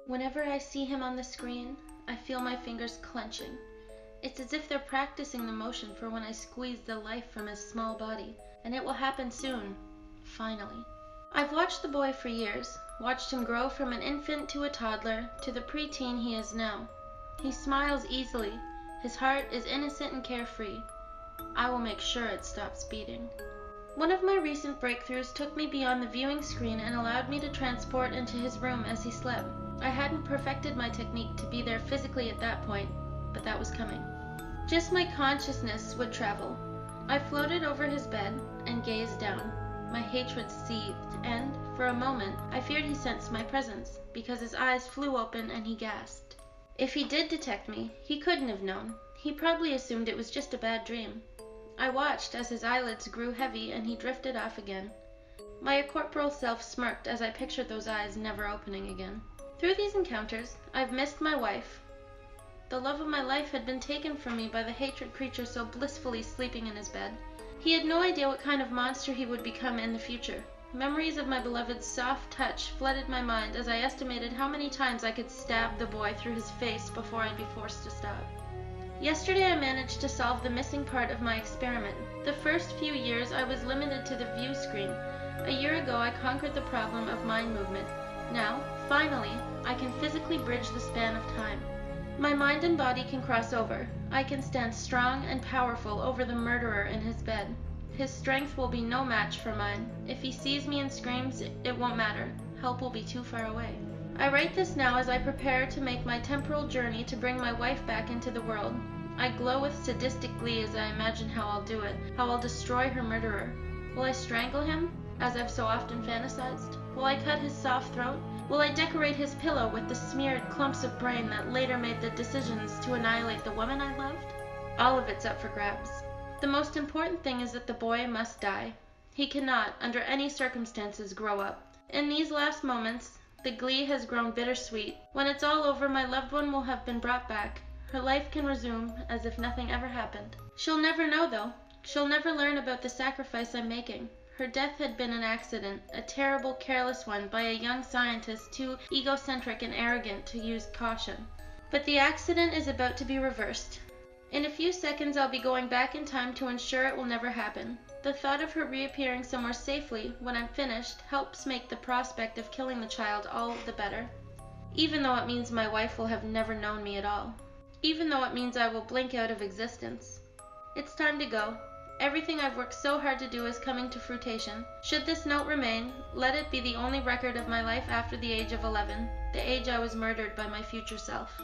Whenever I see him on the screen, I feel my fingers clenching. It's as if they're practicing the motion for when I squeeze the life from his small body, and it will happen soon, finally. I've watched the boy for years, watched him grow from an infant to a toddler to the preteen he is now. He smiles easily. His heart is innocent and carefree. I will make sure it stops beating. One of my recent breakthroughs took me beyond the viewing screen and allowed me to transport into his room as he slept. I hadn't perfected my technique to be there physically at that point, but that was coming. Just my consciousness would travel. I floated over his bed and gazed down. My hatred seethed, and, for a moment, I feared he sensed my presence, because his eyes flew open and he gasped. If he did detect me, he couldn't have known. He probably assumed it was just a bad dream. I watched as his eyelids grew heavy and he drifted off again. My corporal self smirked as I pictured those eyes never opening again. Through these encounters, I've missed my wife. The love of my life had been taken from me by the hatred creature so blissfully sleeping in his bed. He had no idea what kind of monster he would become in the future. Memories of my beloved's soft touch flooded my mind as I estimated how many times I could stab the boy through his face before I'd be forced to stop. Yesterday I managed to solve the missing part of my experiment. The first few years I was limited to the view screen. A year ago I conquered the problem of mind movement. Now, finally, I can physically bridge the span of time. My mind and body can cross over. I can stand strong and powerful over the murderer in his bed. His strength will be no match for mine. If he sees me and screams, it won't matter. Help will be too far away. I write this now as I prepare to make my temporal journey to bring my wife back into the world. I glow with sadistic glee as I imagine how I'll do it, how I'll destroy her murderer. Will I strangle him, as I've so often fantasized? Will I cut his soft throat? Will I decorate his pillow with the smeared clumps of brain that later made the decisions to annihilate the woman I loved? All of it's up for grabs. The most important thing is that the boy must die. He cannot, under any circumstances, grow up. In these last moments, the glee has grown bittersweet. When it's all over, my loved one will have been brought back. Her life can resume as if nothing ever happened. She'll never know, though. She'll never learn about the sacrifice I'm making. Her death had been an accident, a terrible, careless one by a young scientist too egocentric and arrogant to use caution. But the accident is about to be reversed. In a few seconds I'll be going back in time to ensure it will never happen. The thought of her reappearing somewhere safely when I'm finished helps make the prospect of killing the child all the better. Even though it means my wife will have never known me at all. Even though it means I will blink out of existence. It's time to go. Everything I've worked so hard to do is coming to fruition. Should this note remain, let it be the only record of my life after the age of 11, the age I was murdered by my future self.